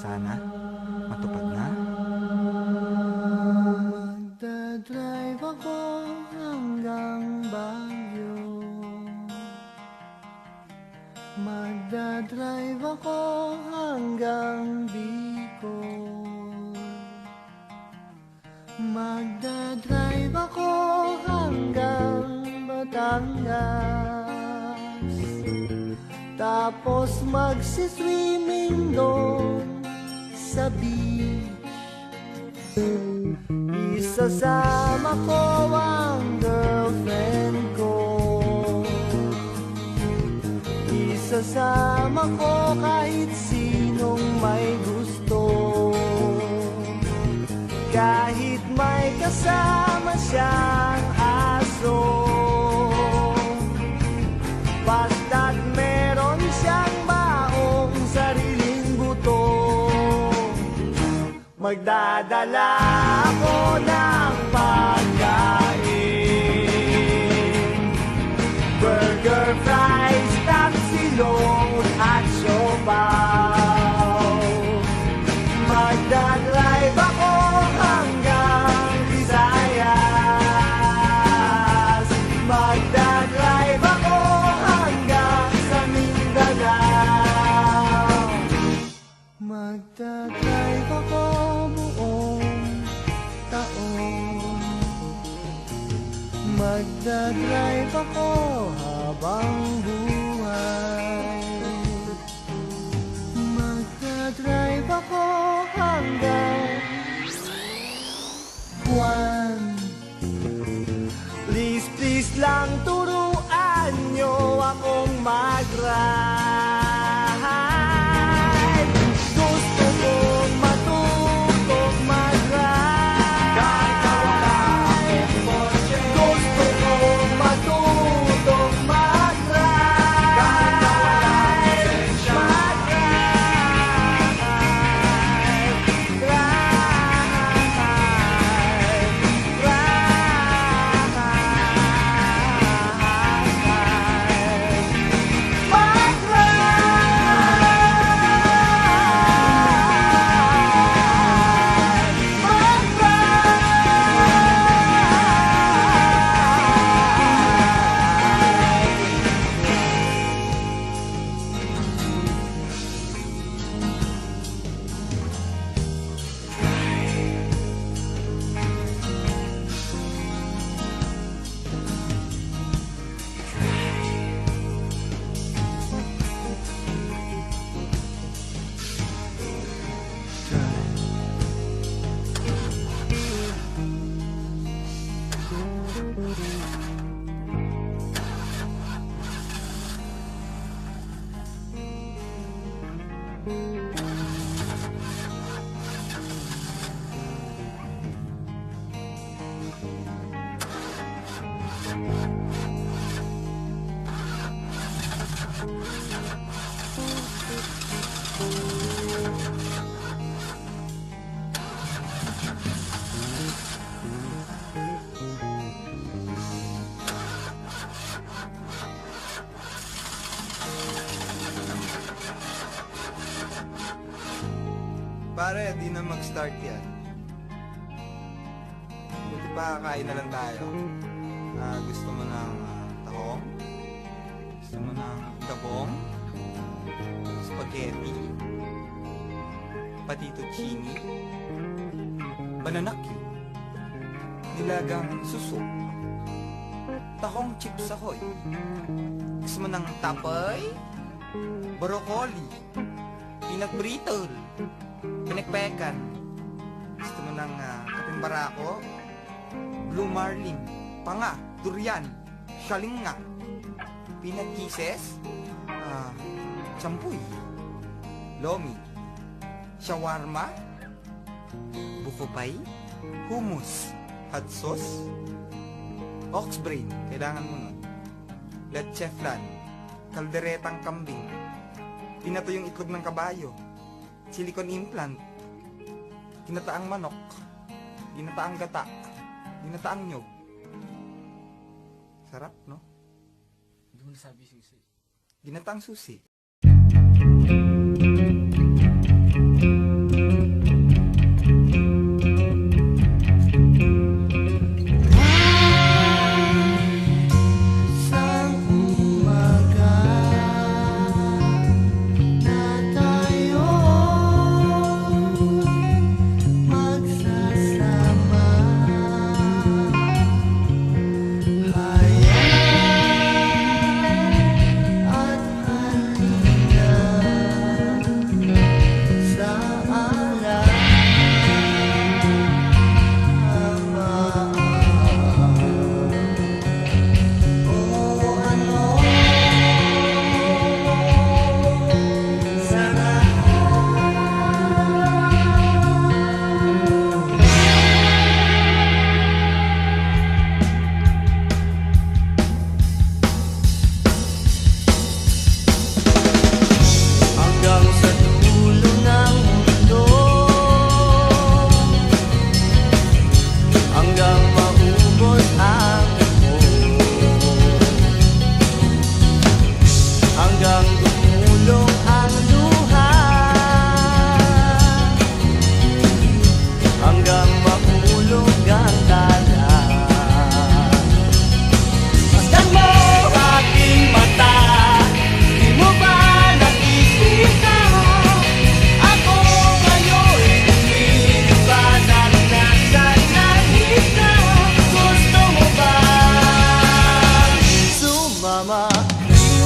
sana matupad na. Magdadrive ako hanggang Baguio. Magdadrive ako hanggang Bicol. Magdadrive ako hanggang Batangas. Tapos magsiswimming doon sa beach. Isasama ko ang girlfriend ko. Isasama ko kahit sinong may gusto. Kahit may kasama siyang aso. Basta't meron siyang baong sariling buto. Magdadala ako ng pagkain, burger, fries, tapsilog at siopaw. Magdadrive ako hanggang Visayas. Magdadrive ako hanggang sa Mindanao. Magdadrive ako buong taon. Magdadrive ako habang buhay. Magdadrive ako hanggang buwan. Please, please lang turuan nyo akong mag-ride. Gusto kong matutong mag-ride. Gusto kong matutong mag-ride. Pare, di na mag-start yan. Buti pa, kain na lang tayo. Gusto mo ng tahong? Gusto mo ng gabong? Spaghetti? Patituccini? Bananaki? Nilagang suso? Tahong chips ahoy? Gusto mo ng tapay? Broccoli? Peanut brittle? Pinagpekan? Gusto mo ng kapeng barako? Blue marlin? Panga? Durian? Shalinga? Peanut kisses? Champuy? Lomi? Shawarma? Buko pie? Hummus? Hot sauce? Ox brain? Kailangan mo nun. Leche flan? Kalderetang kambing? Pinato yung itlog ng kabayo? Silicone implant, ginataang manok, ginataang gata, ginataang nyog. Sarap, no? Hindi mo nasabi susi. Ginataang susi.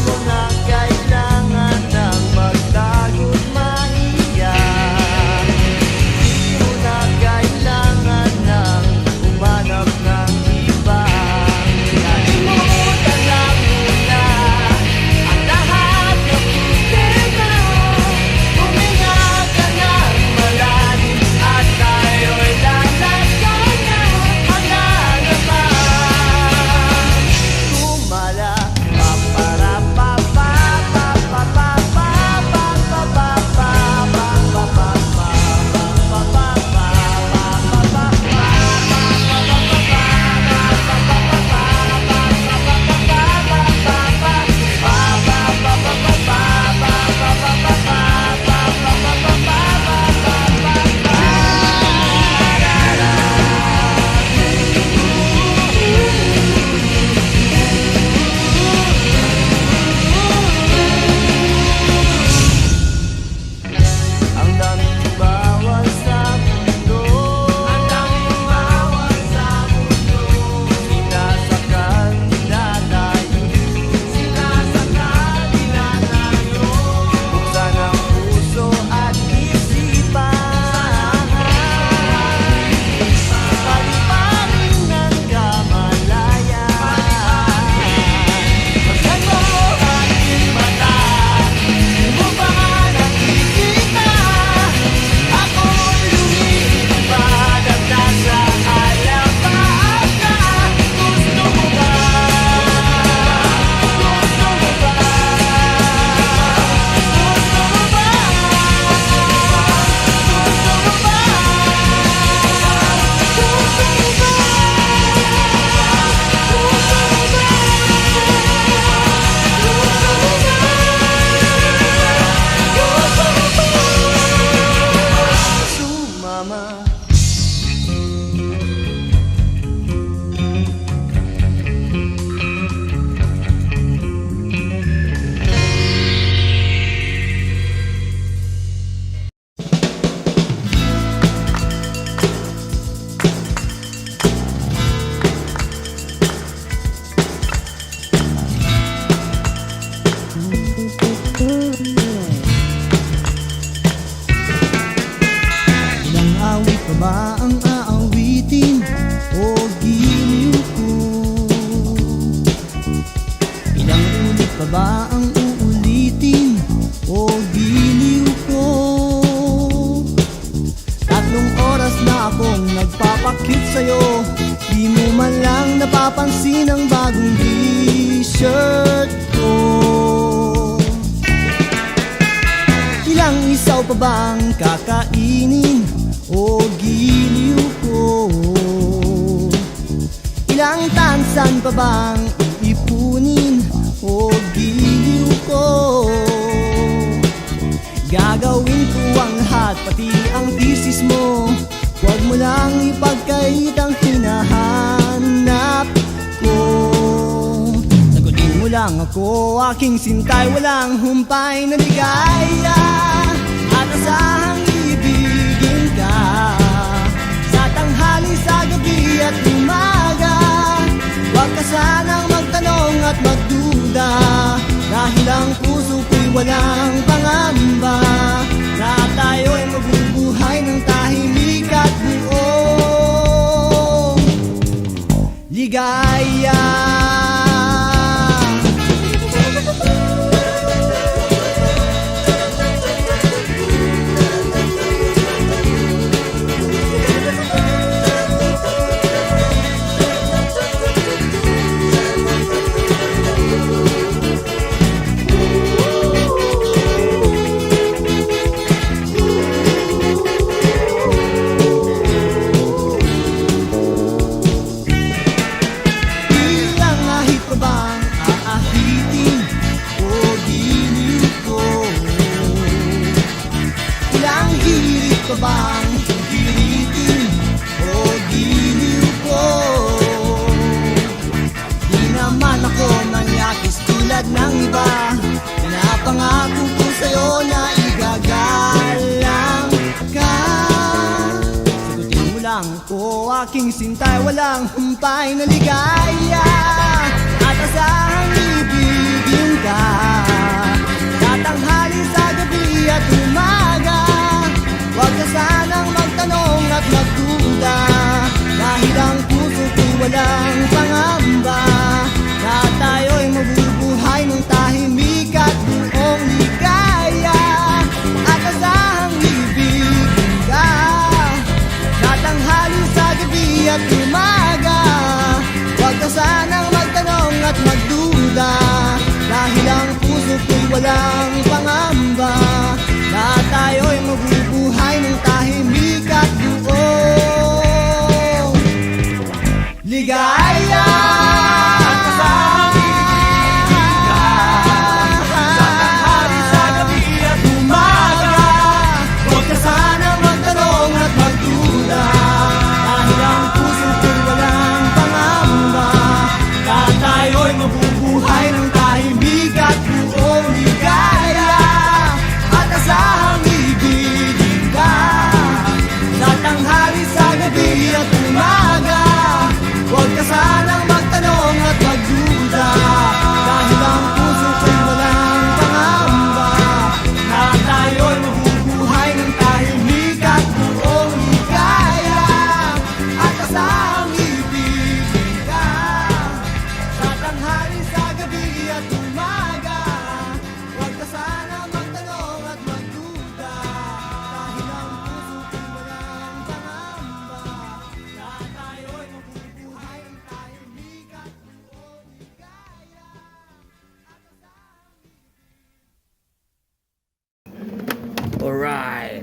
mo na kailangan ng magtago't maiyak. Di mo na kailangan ng umanap ng iba. Kalimutan lang muna ang lahat ng problema. Huminga ka ng malalim at tayo'y lalagyan na hanggang naman. Tumala papara papa papa papa papa papa Ang daming bawal sa mundo, ang daming bawal sa mundo. Sinasakal nila tayo, sinasakal nila tayo. Buksan ang puso at isipan, paliparin ng kamalayan. Pagkat mo aking mata, di mo ba nakikita? Ako'y lumilipad at nasa alapaga. Gusto mo ba? Gusto mo ba? Gusto mo ba? Sumama. Ilang awit pa ba ang aawitin o giliw ko? Ilang ulit pa ba ang uulitin o giliw ko? 3 oras na akong nagpapakit sa'yo, di mo man lang napapansin ang bagong t-shirt ko. Ilang isaw pa bang kakainin o giliw ko? Ilang tansan pa bang iipunin o giliw ko? Gagawin ko ang lahat, pati ang thesis mo. Huwag mo lang ipagkait ang hinahanap ko. Sagutin mo lang ako, aking sintay, walang humpay na ligaya. At asahang ibigin ka sa tanghali, sa gabi at umaga. Huwag ka sanang magtanong at magduda, dahil ang puso ko'y walang pangamba, na tayo'y mabubuhay ng tahimik at buong ligaya. aking sintay, walang humpay na ligaya, at asahang ibigin ka walang pangamba. Lahat tayo'y mabubuhay ng tahimik at buong ligaya. Huwag ka sana magtanong at magduda, dahil ang puso ko'y walang pangamba. Lahat tayo'y mabubuhay ng tahimik at buong ligaya, at asahang ibigin ka sa tanghali, sa gabi at umaga. Huwag ka sanang magtanong at magduda, dahil ang puso ko'y walang pangamba. Lahat tayo'y mabubuhay ng tahimik at buong ligaya, at asahang ibigin ka sa tanghali, sa gabi at umaga. Huwag ka sana magtanong at magduda, dahil ang puso ko'y walang pangamba. Lahat tayo'y mabubuhay ng tahimik at buong ligaya, at asahang Alright.